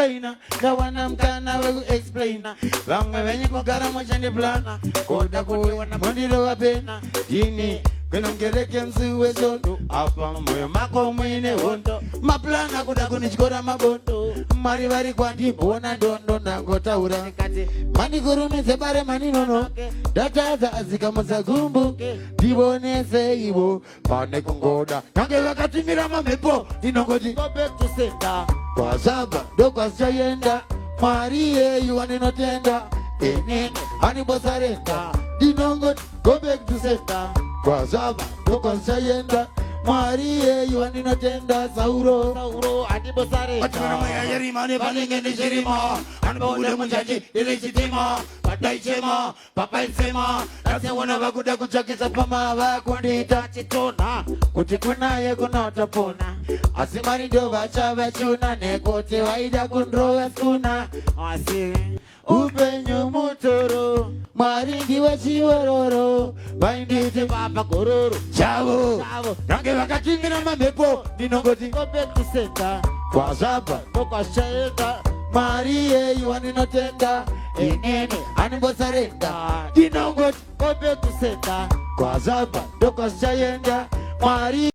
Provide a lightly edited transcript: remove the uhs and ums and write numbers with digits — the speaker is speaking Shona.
explainer. The one I'm gonna will explainer. Long when you go gara motion the plana. Koda ko wana mundi do apena. Dini Kwenye mkereke msiwe zondo Apa mwe mako mwine hondo Maplana kuda kunichikora mabondo Marivari kwa ndibona dondo Nangota ura Mani kurumi sebare mani nono Data za azika masa gumbu Dibone se iwo Pane kungoda Nange wakati mirama mepo Dinongoti Go back to center Kwa saba Dokwa sayenda Marie yuwani notenda Enene Hani bosarenda Dinongoti Go back to center Kwa zaba, doko sayenda Marie, yuwani natenda Sauro, adibo sare Wachimana maya yarima, nebalinge nishirima Anba ule munjaji, ili chitima Patai chema, papa ilsema Nase wana wakuda kuchakisa pama Wakundi itachi tona Kutikuna ye kuna utapona Asimani ndo wacha wachuna Nekote waida kundro waskuna Asiri Upenyo mutoro Maringi wachiwaroro Baindite papa kororo Chavo Nange wakati mina mamepo Ninongoti Go back to center Kwa zaba Kwa shaenda Marie yuwani notenda Enene Anibosarenda Ninongoti Go back to center Kwa zaba Kwa shaenda Marie